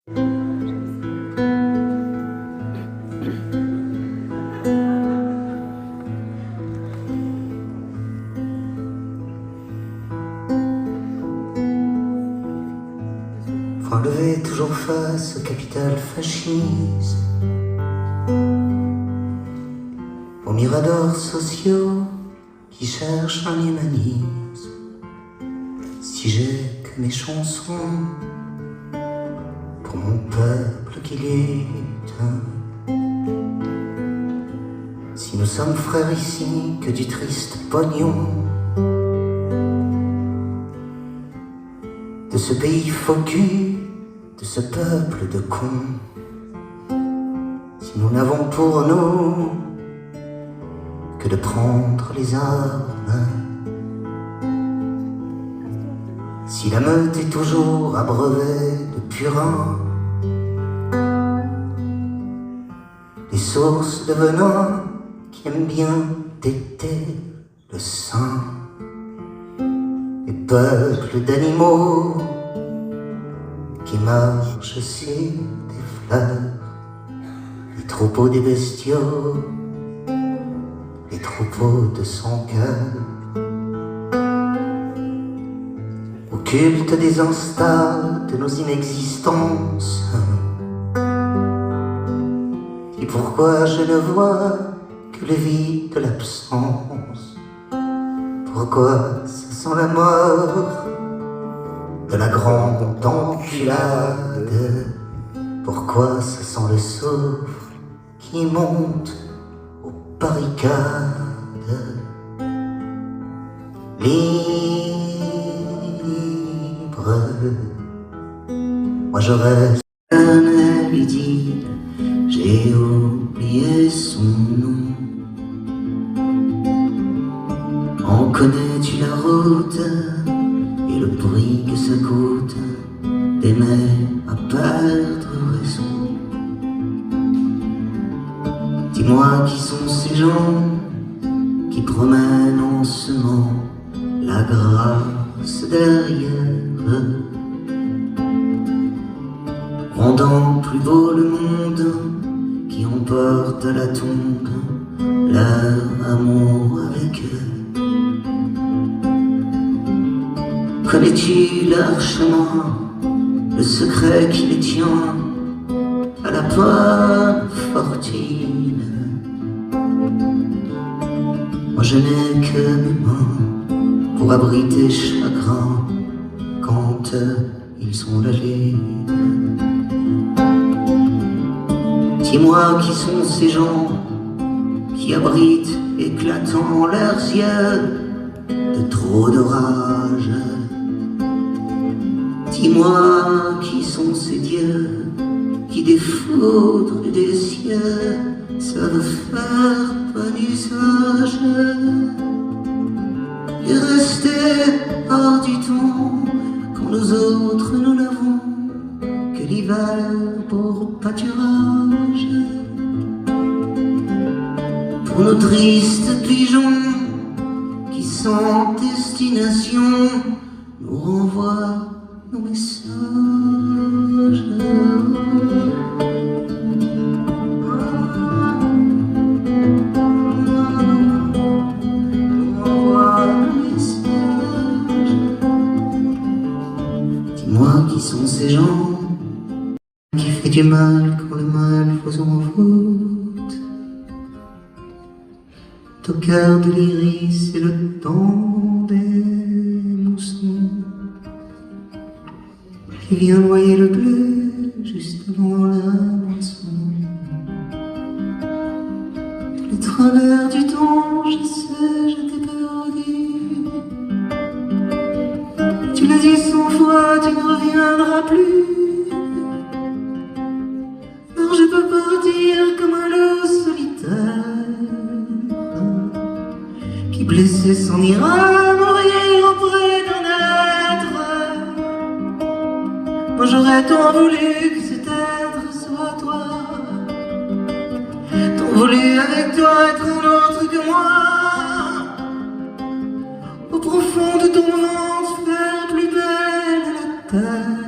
Front levé toujours face au capital fascisme, aux miradors sociaux qui cherchent un humanisme. Si j'ai que mes chansons pour mon peuple qui lutte, si nous sommes frères ici que du triste pognon, de ce pays faux cul, de ce peuple de cons, si nous n'avons pour nous que de prendre les armes, si la meute est toujours abreuvée de purin, les sources de venin qui aiment bien téter le sein, les peuples d'animaux qui marchent sur des fleurs, les troupeaux des bestiaux, les troupeaux de son cœur, au culte des instants de nos inexistences. Et pourquoi je ne vois que le vide de l'absence? Pourquoi ce sent la mort de la grande enculade? Pourquoi ce sent le souffle qui monte aux barricades? Libre, moi je reste éternel idylle, j'ai oublié son nom. En connais-tu la route et le prix que ça coûte d'aimer à perdre raison? Dis-moi qui sont ces gens qui promènent en semant la grâce derrière eux, rendant plus beau le monde, qui emporte à la tombe leur amour avec eux. Connais-tu leur chemin, le secret qui les tient à la bonne fortune? Moi je n'ai que mes mains pour abriter chagrin quand ils sont la lune. Dis-moi qui sont ces gens qui abritent éclatant leurs yeux de trop de rage. Dis-moi qui sont ces dieux qui des foudres et des cieux savent faire bon usage et rester hors du temps quand nous autres nous n'avons que l'hiver pour pâturage. Pour nos tristes pigeons qui sans destination nous renvoient nos messages. Dis-moi qui sont ces gens qui fait du mal quand le mal vous envoûte. Au cœur de l'iris et le temps des moussons qui vient noyer le bleu juste avant la moisson. Dans les travers du temps, je sais, je t'ai perdu. Tu l'as dit 100 fois, tu ne reviendras plus. Alors je peux partir comme un loup solitaire qui blessé s'en ira mourir auprès d'un être. Moi j'aurais tant voulu que cet être soit toi, tant voulu avec toi être un autre que moi, au profond de ton ventre faire plus belle la terre.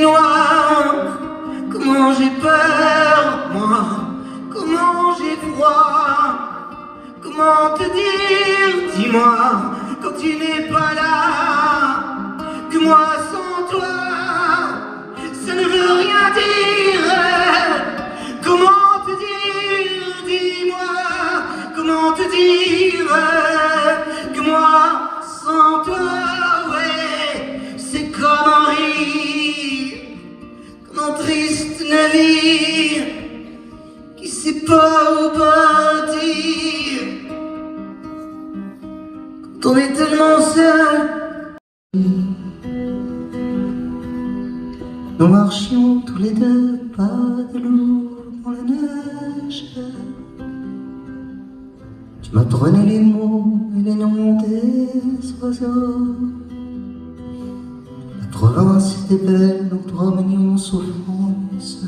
est noir, comment j'ai peur, moi, comment j'ai froid, comment te dire, dis-moi, quand tu n'es pas là, que moi sans toi, ça ne veut rien dire. Comment te dire, dis-moi, comment te dire, que moi sans toi, ouais, c'est comme un rire, comme un triste navire qui sait pas où partir quand on est tellement seul. Nous marchions tous les deux pas de loup dans la neige. Tu m'apprenais les mots et les noms des oiseaux. La province était belle, nous promenions sous France.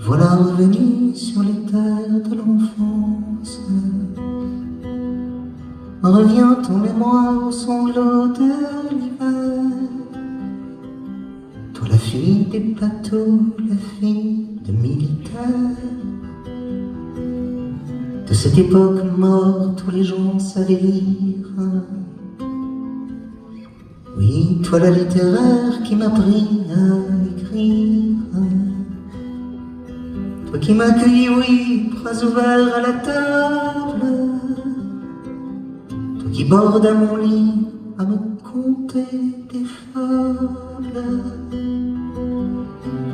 Voilà revenu sur les terres de l'enfance. Revient ton mémoire au sanglot de l'hiver. Toi la fille des plateaux, la fille de militaires. De cette époque morte où les gens savaient lire. Oui, toi la littéraire qui m'a appris à écrire. Toi qui m'accueillis, oui, bras ouverts à la table. Toi qui bordes à mon lit à me conter des fables.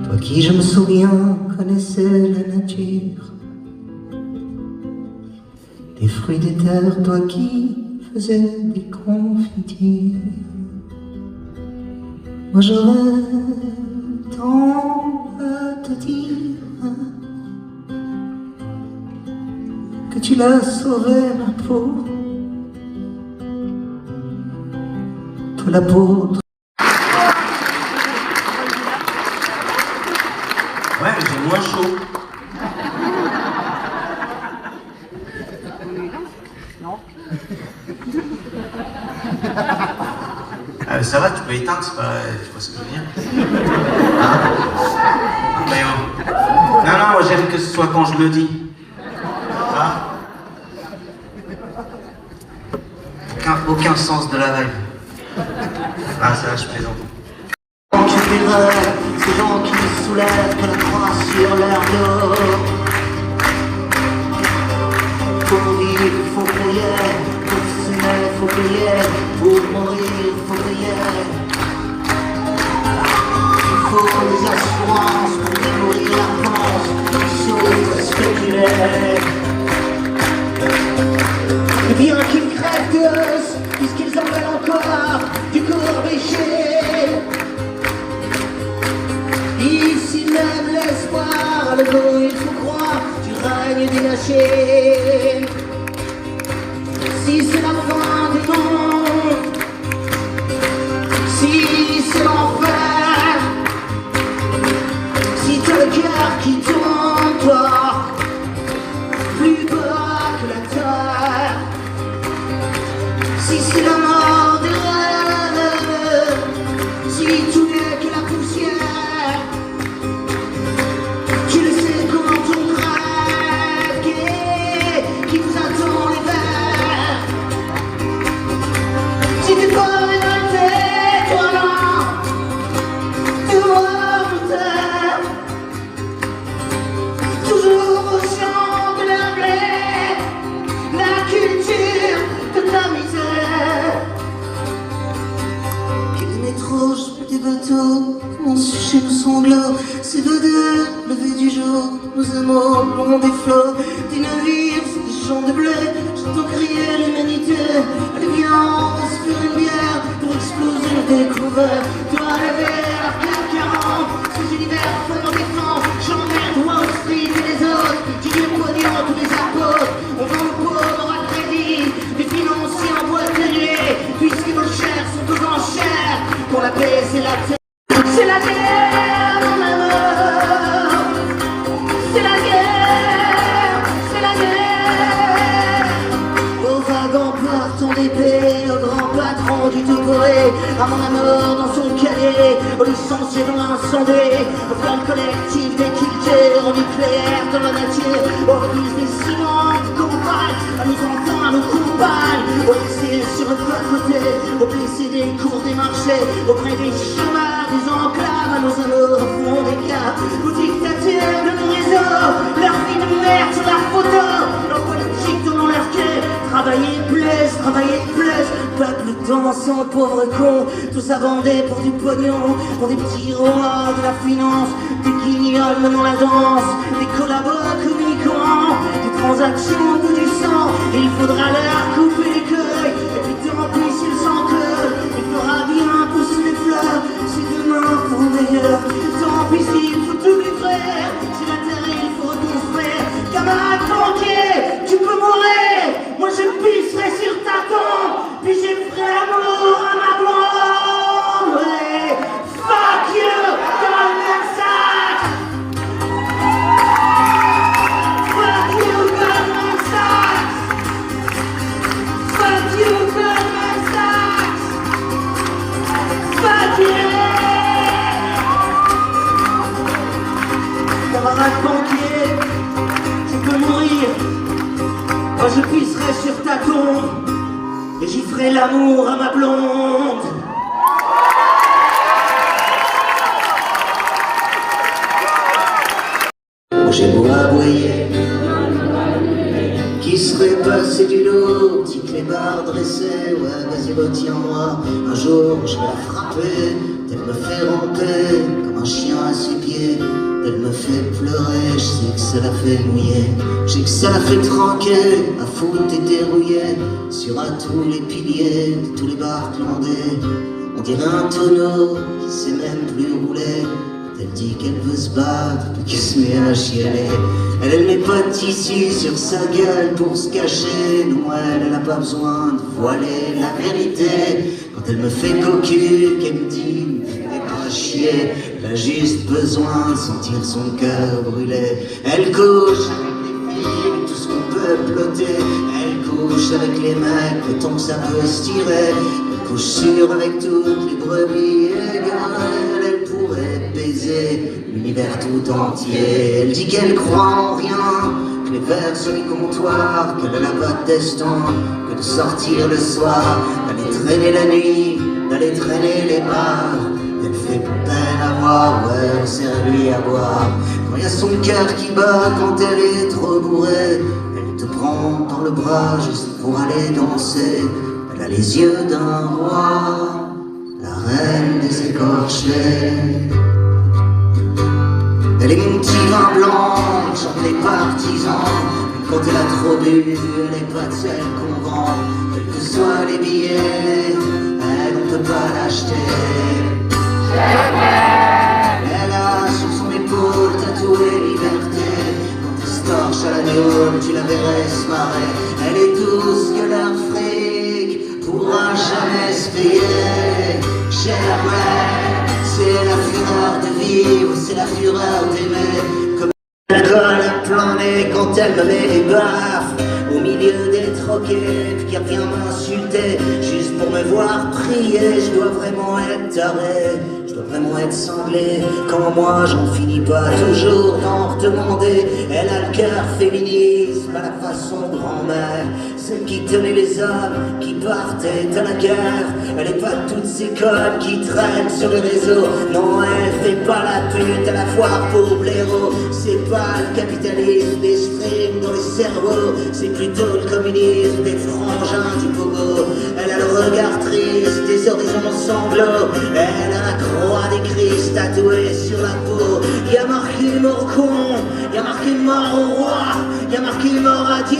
Toi qui, je me souviens, connaissais la nature. Des fruits des terres, toi qui faisais des confitures. Moi j'aurais tant à te dire que tu l'as sauvé ma peau. Toi l'apôtre. Ouais, mais j'ai moins chaud. Non. Ah, ça va, tu peux éteindre, c'est pas... Tu vois ce que je veux dire? Hein? Non, non, moi j'aime que ce soit quand je le dis. Hein? Aucun sens de la vibe. Ah, ça va, je plaisante. Quand tu verrais ces gens qui me soulèvent la croix sur leur dos. Faut vivre, faut prier, pour s'aimer, faut prier, pour mourir, faut prier. Il faut des assurances pour démolir la France, des choses à spéculer. Et bien qu'ils crèvent tous, puisqu'ils en veulent encore du corps-péché. Ici même l'espoir, le beau il faut croire du règne des lâchés. Si c'est la fin du monde, si c'est l'enfer, si t'as le cœur qui tourne, toi, plus bas que la terre. Si c'est la mort des rêves, si tout n'est que la poussière, tu le sais comment on crève, qui vous attend les verres. Si t'es pas révolté, toi là, tu vois mon terre, toujours au chant de l'air blé, la culture de ta misère. Quel métro, je des bateaux, mon sujet nous sanglots, ces vœux de lever du jour, nos amours le long des flots, des navires, des champs de blé, j'entends crier l'humanité. Allez viens, on va se faire une bière pour exploser le découvert. Dois lever la plaque 40, ces univers font défend, j'emmerde Wall Street et les autres, tu viens pognon tous les apôtres, on vend le pauvre à crédit, des financiers en boîte de nuit, puisque nos chairs sont aux enchères, pour la paix c'est la terre. C'est la guerre, mon amour. C'est la guerre, c'est la guerre. Aux vagants portant d'épée, aux grands patrons sang du Toporé, avant la mort dans son cahier, au licencié dans l'incendie, au vol collectif des cultures, au nucléaire dans la nature, au fils des ciments qui campagne, à nos enfants, à nos compagnes, au lycée sur le côté, au blessés des cours des marchés, auprès des chômeurs, des enclaves, à nos amours au fond des caves, aux dictatures de nos réseaux, leurs vies de merde sur leurs photos, nos politiques dans leur quai, travailler plus, peuple dansant, pauvres cons, tous abandés pour du pognon, pour des petits rois de la finance, des guignols menant la danse, des collabos communicants, des transactions au bout du sang, il faudra leur couper les queues, et puis tant pis s'ils s'en queue, il fera bien pousser les fleurs, si demain pour meilleur, tant pis s'il faut tout lui faire, si la terre il faut reconstruire, camarade banquier, tu peux mourir, moi je pisserai sur ta tombe, puis j'ai ferai l'amour à ma blonde, ouais. Fuck you, Goldman Sachs. Fuck you, Goldman Sachs. Fuck you, Goldman Sachs. Fuck you. Camarade banquier, tu peux mourir, moi je pisserai sur ta tombe, et j'y ferai l'amour à ma blonde. Moi j'ai beau aboyer, qui serait passé du lot, petit clébard dressé, ouais vas-y retiens-moi, un jour je vais la frapper, elle me fait ramper, comme un chien à ses pieds, elle me fait pleurer, je sais que ça la fait mouiller, je sais que ça la fait tranquer, à foutre et dérouiller, sur à tous les piliers, de tous les bars clandés, on dirait un tonneau qui sait même plus rouler, elle dit qu'elle veut se battre, puis qu'elle se met à chialer, elle met pas de tissu sur sa gueule pour se cacher, non elle a pas besoin de voiler la vérité, quand elle me fait cocu, qu'elle me dit chier, elle a juste besoin de sentir son cœur brûler. Elle couche avec les filles, tout ce qu'on peut ploter. Elle couche avec les mecs, autant que ça peut se tirer. Elle couche sûre avec toutes les brebis égarées. Elle pourrait baiser l'univers tout entier. Elle dit qu'elle croit en rien, que les verres sur les comptoirs, qu'elle n'a pas de destin, que de sortir le soir, d'aller traîner la nuit, d'aller traîner les bars. Elle fait peine à voir, ouais, on sert lui à boire. Quand y a son cœur qui bat, quand elle est trop bourrée, elle te prend dans le bras juste pour aller danser. Elle a les yeux d'un roi, la reine des écorchés. Elle est mon petit vin blanc, chante les partisans. Même quand elle a trop bu, elle est pas de celle qu'on vend. Quels que soient les billets, elle ne peut pas l'acheter. Elle a sur son épaule tatoué liberté. Quand elle se torche à la gueule, tu la verrais se marrer. Elle est douce que leur fric pourra jamais se payer. Germaine, c'est la fureur de vivre, c'est la fureur d'aimer. Comme l'alcool a plané quand elle me met des baffes au milieu des troquets, puis qu'elle vient m'insulter juste pour me voir prier. Je dois vraiment être taré, je dois vraiment être cinglé, quand moi j'en finis pas toujours d'en redemander. Elle a le cœur féministe, à la façon grand-mère, celle qui tenait les hommes qui partaient à la guerre. Elle est pas toutes ces connes qui traînent sur les réseaux. Non, elle fait pas la pute à la foire pour blaireau. C'est pas le capitalisme des streams dans les cerveaux, c'est plutôt le communisme des frangins du pogo. Elle a le regard triste des horizons sanglots. Elle a la croix des Christ tatouée sur la peau. Y a marqué mort au con, y a marqué mort au roi, y a marqué mort à Dieu,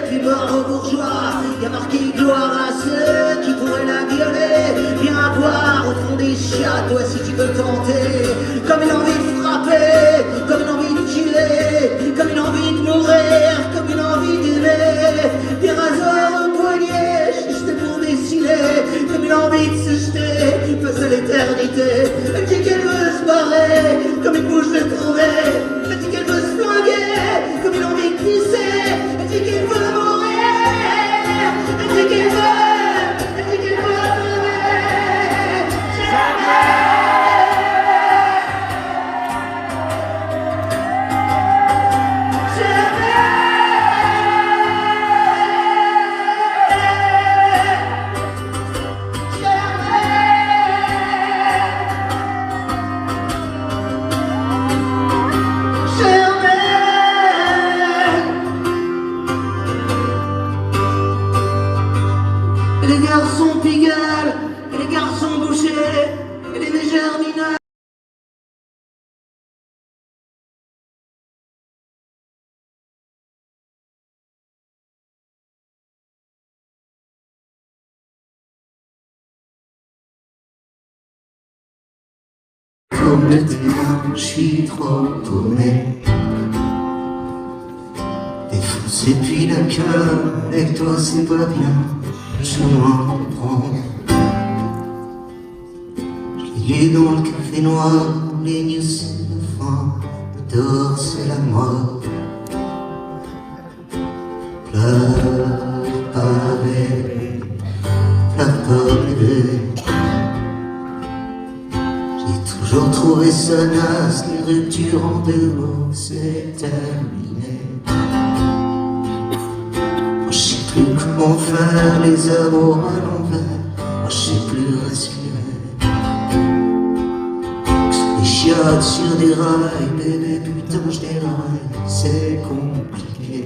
puis mort aux bourgeois. Y a marqué gloire à ceux qui pourraient la violer. Viens voir au fond des chats, toi si tu veux tenter. Comme une envie de frapper, comme une envie de tuer, comme une envie de mourir, comme une envie d'aimer. Des rasoirs au poignet, juste pour dessiner, comme une envie de se jeter face à l'éternité. Elle dit qu'elle veut se barrer, comme une bouche de trouver. Elle dit qu'elle veut se flinguer, comme une envie de pisser. Elle dit qu'elle veut mourir, elle dit qu'elle veut et les garçons pigalle, et les garçons bouchers, et les négères mineurs. Comme le terrain, je suis trop paumé. Défoncé puis le cœur, avec toi c'est pas bien, je m'en prends. Je l'ai dans le café noir, les news c'est la fin, dehors c'est la mort. Pleure pas bébé, pleure pas bébé. J'ai toujours trouvé ça naze, les ruptures en deux mots, c'est terminé. Moi je sais plus comment faire les amours à l'envers, moi je sais plus respirer. Les chiottes sur des rails, bébé putain je déraille, c'est compliqué.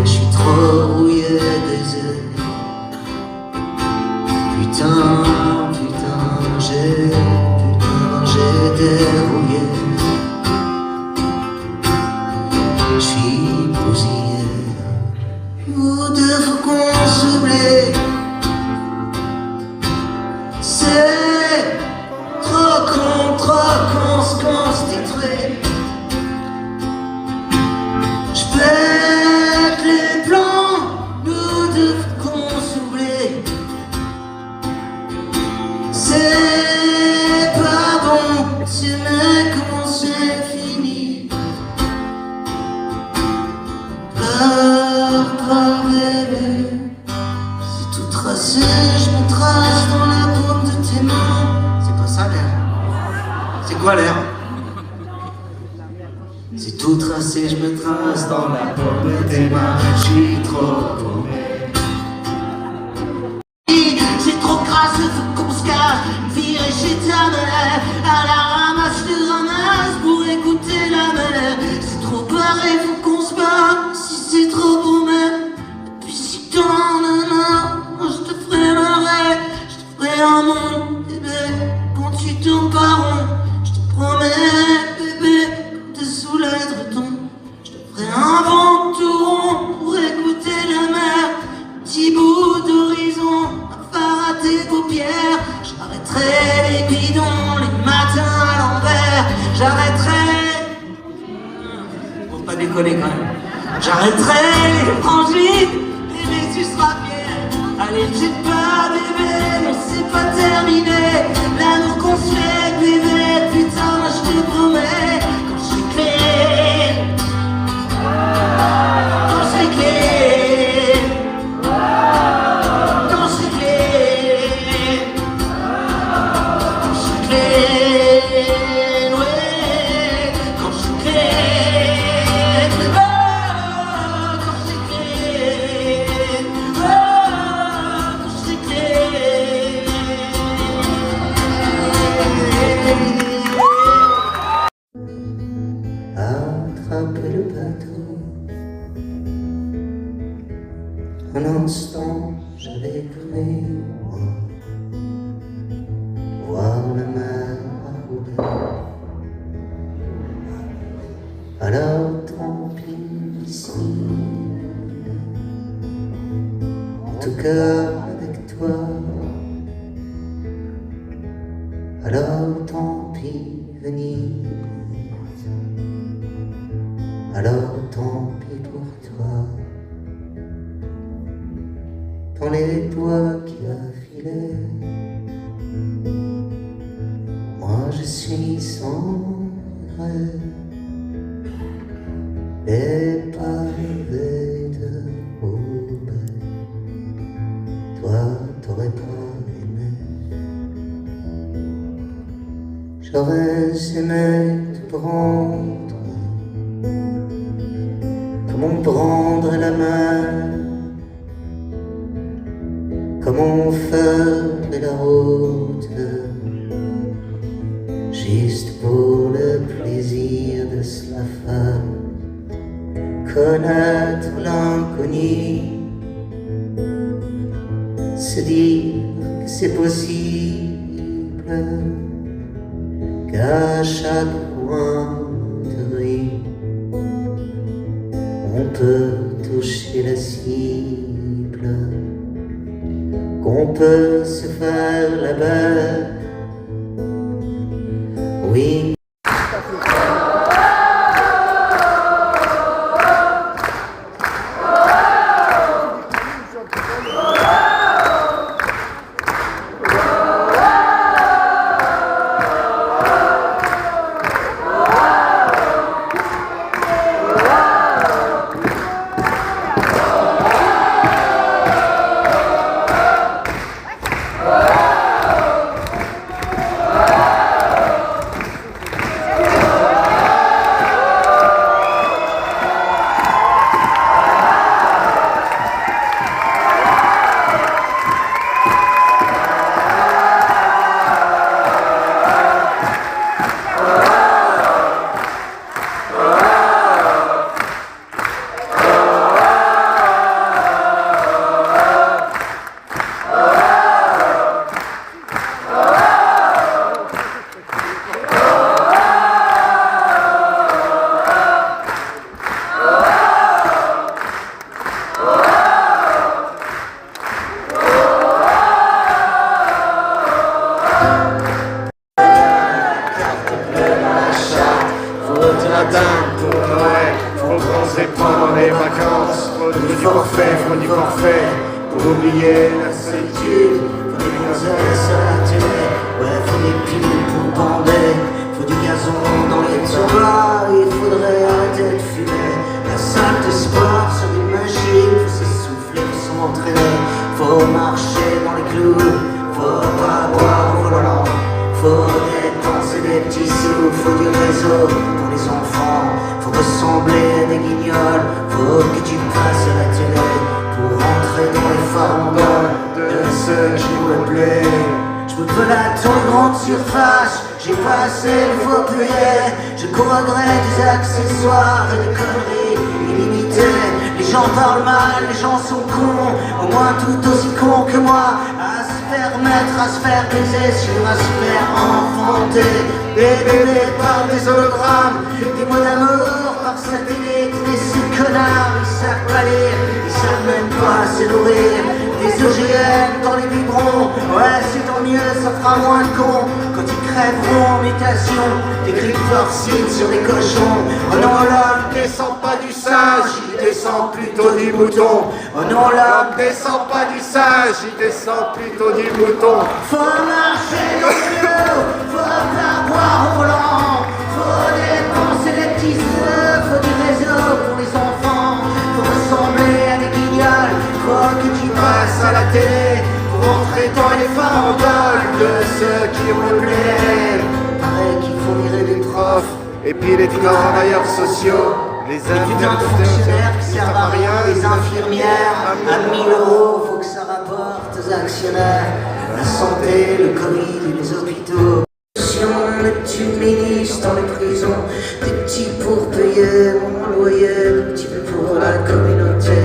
Je suis trop rouillé baiser. Putain, dérouillé. Je suis bousillé. Vous deux faut qu'on s'oublie. C'est trop con, qu'on se détruit. J'pète les plans, nous deux faut qu'on s'oublie. C'est pas bon, c'est mais comment c'est fini. Pleure pas bébé, c'est tout tracé, je me trace dans la paume de tes mains. C'est pas ça l'air. C'est quoi l'air? C'est tout tracé, je me trace dans la paume de tes mains. Je suis trop paumé. C'est trop crasse, faut qu'on se cache. Virer chez ta mère, à la ramasse, je te ramasse pour écouter la mer. C'est trop pareil, faut qu'on se bat. Si c'est trop beau même, et puis si t'en as marre, moi je te ferai marrer, je te ferai un monde, bébé. Quand tu tournes pas rond, je te promets, bébé, quand t'es sous l'édredon, je te ferai un vent tout rond pour écouter la mer. Petit bout d'horizon, à tes paupières. J'arrêterai les bidons, les matins à l'envers. J'arrêterai, pour pas décoller quand même. J'arrêterai les frangines, bébé tu seras fier. Allez jette pas bébé, non c'est pas terminé. L'amour qu'on se fait bébé, putain moi je te promets. Quand je serai clé, quand je serai clé. Attraper le bateau. Un instant, j'avais cru voir la mer rouler. Alors tant pis ici. En tout cas avec toi. Alors tant pis venir. Alors tant pis pour toi. Dans les doigts qui affilaient, moi je suis sans rêve. Les pavés de Roubaix, toi t'aurais pas aimé. J'aurais aimé te prendre comment prendre la main, comment faire la route, juste pour le plaisir de se la faire, connaître l'inconnu, se dire que c'est possible, qu'à chaque coin de rue, on peut toucher la cible, qu'on peut se faire la belle, oui. Pour Noël, faut penser pendant les vacances. Faut du forfait, pour oublier la solitude. Faut des gonzesses à la télé, ouais, faut des piles pour bander. Faut du gazon dans les toits, il faudrait arrêter de fumer. La salle de sport sur des machines, faut s'essouffler, faut s'entraîner. Faut marcher dans les clous, faut pas boire au volant. Faut dépenser des petits sous, faut du réseau pour les enfants. Faut ressembler à des guignols, faut que tu passes à la télé pour entrer dans les farandoles de ceux qui me plaît. Je me pelate dans les grandes surfaces, j'ai passé le faux puet. Je courrais des accessoires et des conneries illimitées. Les gens parlent mal, les gens sont cons, au moins tout aussi cons que moi. À se faire mettre, à se faire baiser, sur à se faire enfanter. Des bébés par des hologrammes, des mots d'amour par satellite. Mais ces connards, ils savent pas lire, ils savent même pas se nourrir. Des OGM dans les biberons, ouais c'est tant mieux, ça fera moins de cons. Quand ils crèveront en mutation, des grippes porcines sur des cochons. Oh non, l'homme descend pas du singe, il descend plutôt du mouton. Oh non, l'homme descend pas du singe, il descend plutôt du mouton. Faut marcher les yeux, faut pas boire au volant. Faut dépenser des petits œufs, faut du réseau pour les enfants. Faut ressembler à des guignols, faut que tu passes à la télé pour entrer dans les farandoles de ceux qui ont le blé. Pareil qu'il faut virer des profs, Et puis les travailleurs sociaux, les putains de fonctionnaires qui servent à rien, les infirmières à 1000 €, faut que ça rapporte aux actionnaires. La santé, le Covid et les hôpitaux. Les petits ministres dans les prisons, des petits pour payer mon loyer, des petits pour la communauté.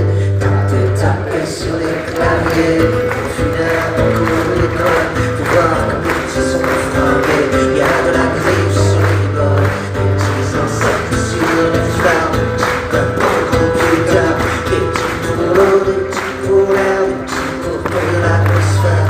Taper sur les claviers, au final on court l'école, pour voir comme les petits sont frappés. Il y a de la griffe sur les bords, des petits insectes sur les fermes, des petits papas au computer, des petits pour l'eau, des petits pour l'air, des petits pour payer l'atmosphère.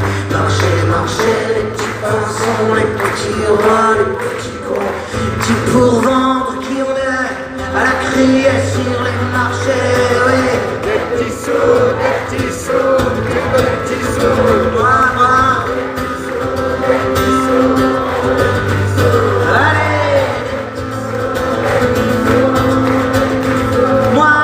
Marcher, les petits pinsons, les petits rois, les petits cons, des petits pour vendre qui on est, à la criée sur les marchés, oui. des petits sous, des petits sous. Moi. Allez. Moi.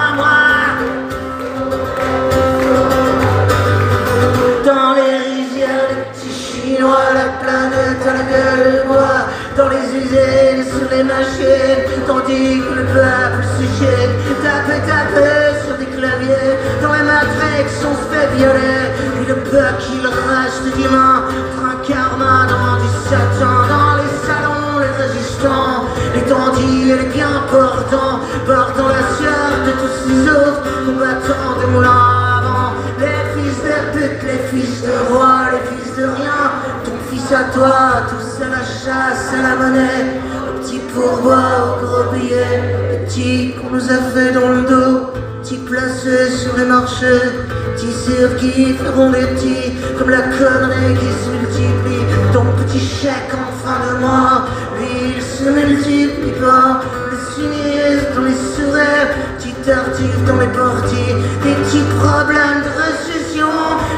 Dans les rizières, les petits chinois, la planète à la gueule de bois. Dans les usines, sur les machines, tandis que le peuple se gêne. Taper sur des claviers, dans les matrix on se fait violer. Puis le peuple il reste d'humain, entre un karma dans du satan. Dans les salons, les résistants, les tendus et les bien portants, portant la sueur de tous ces autres combattants de moulin à vent. Les fils de pute, les fils de roi, les fils de rien. Ton fils à toi, tous à la chasse, à la monnaie. Au petit pourboire, au gros billet. Petits qu'on nous a fait dans le dos. Petits placés sur les marchés. Petits circuits feront des petits. Comme la connerie qui se multiplie. Ton petit chèque en fin de mois. Lui, il se multiplie pas. Le cynisme dans les sourires. Petit tartuffe dans les portiers. Des petits problèmes de récession.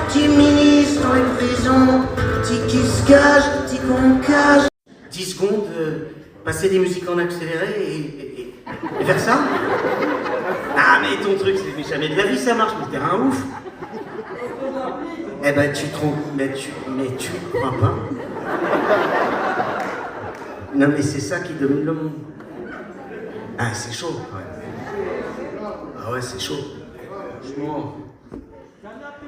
Petits ministres dans les prisons. Petits qui se cachent, petits qu'on cache. 10 secondes, passer des musiques en accéléré et faire ça. Ah mais ton truc, c'est jamais de la vie ça marche, mais t'es un ouf. Eh ben tu te trompes, mais tu crois pas. Non mais c'est ça qui domine le monde. Ah c'est chaud, ouais. Ah ouais c'est chaud. Franchement.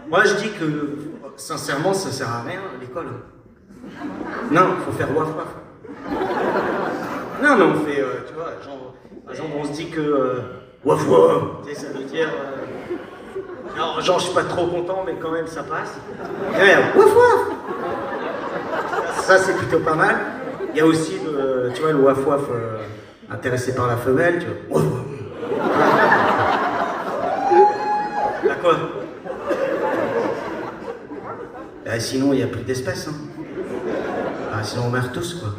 Moi je dis que, sincèrement, ça sert à rien l'école. Non, faut faire waf waf. Non mais on fait, tu vois, genre, par exemple on se dit que waf waf, tu sais, ça veut dire... alors genre je suis pas trop content mais quand même ça passe. Et waf waf. Ça c'est plutôt pas mal. Il y a aussi le, tu vois, le waf waf intéressé par la femelle, tu vois. Waf waf. Là quoi? Bah, sinon il n'y a plus d'espèces. Hein. Ah, sinon on meurt tous quoi.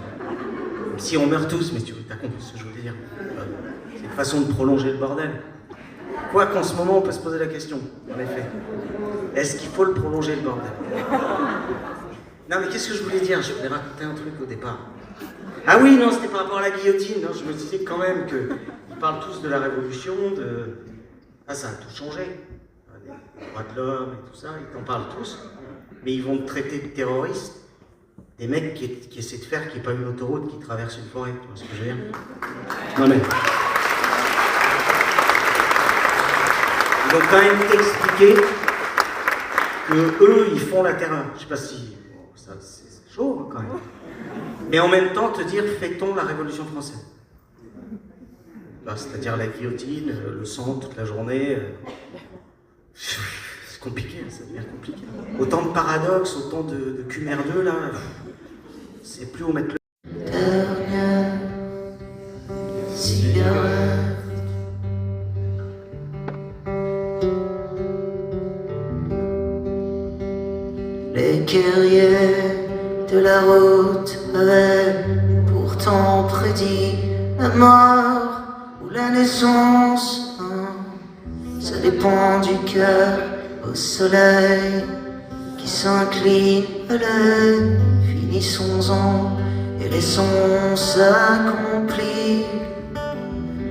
Si on meurt tous, mais tu as compris ce que je veux dire. C'est une façon de prolonger le bordel. Quoi qu'en ce moment on peut se poser la question, en effet. Est-ce qu'il faut le prolonger le bordel? Non mais qu'est-ce que je voulais dire? Je voulais raconter un truc au départ. Ah oui, non, c'était par rapport à la guillotine. Non, je me disais quand même qu'ils parlent tous de la révolution, de... Ah, ça a tout changé. Les droits de l'homme et tout ça, ils en parlent tous. Mais ils vont te traiter de terroristes. Des mecs qui essaient de faire qu'il n'y ait pas une autoroute qui traverse une forêt. Tu vois ce que je veux dire? Non mais... Ils vont quand même t'expliquer que eux, ils font la terreur. Je sais pas si... Bon, ça, c'est chaud hein, quand même. Mais en même temps, te dire, fêtons la Révolution française. C'est-à-dire la guillotine, le sang toute la journée. C'est compliqué, ça devient compliqué. Autant de paradoxes, autant de cul merdeux, là. C'est plus où mettre le... Dernière cigarette. Les guerriers de la route avaient pourtant prédit la mort ou la naissance. Ça dépend du cœur au soleil qui s'incline à l'aide. Finissons-en et laissons s'accomplir.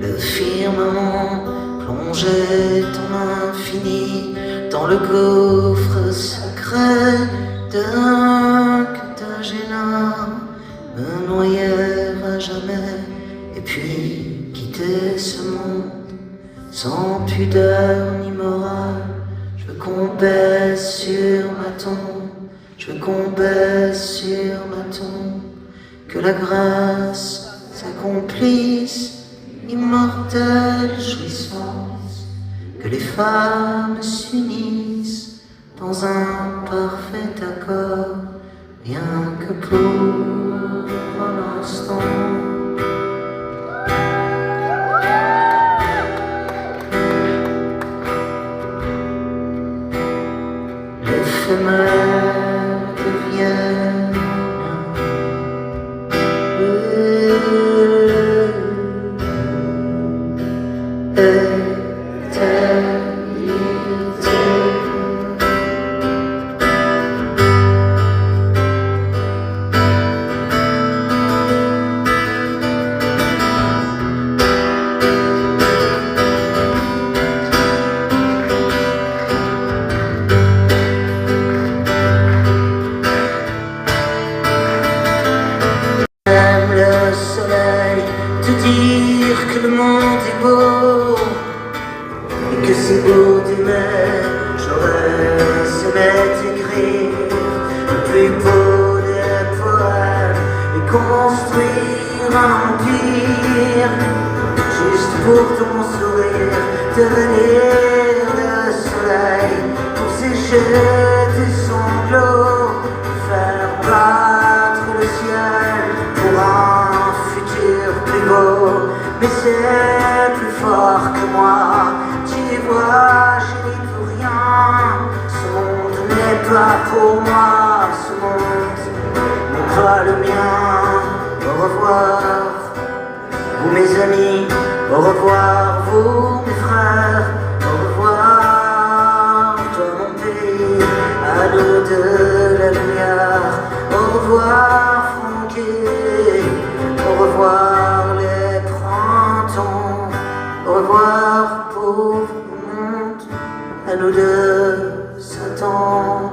Le firmament plongeait en infini dans le gouffre secret d'un Carthagena, me noyer à jamais et puis quitter ce monde sans pudeur ni morale. Je veux qu'on baisse sur ma tombe, je veux qu'on baisse sur ma tombe, que la grâce s'accomplisse, immortelle jouissance, que les femmes s'unissent dans un parfait accord, rien que pour un instant. L'éphémère devienne éternité. devenir le soleil pour sécher tes sanglots, faire battre le ciel pour un futur plus beau. Mais c'est plus fort que moi, tu vois, je n'y peux rien. Ce monde n'est pas pour moi, ce monde n'est pas le mien. Au revoir, vous mes amis, au revoir, vous mes frères, au revoir, toi mon pays, à l'eau de la lumière, au revoir, Francky, au revoir les printemps, au revoir, pauvre monde, à nous deux, Satan.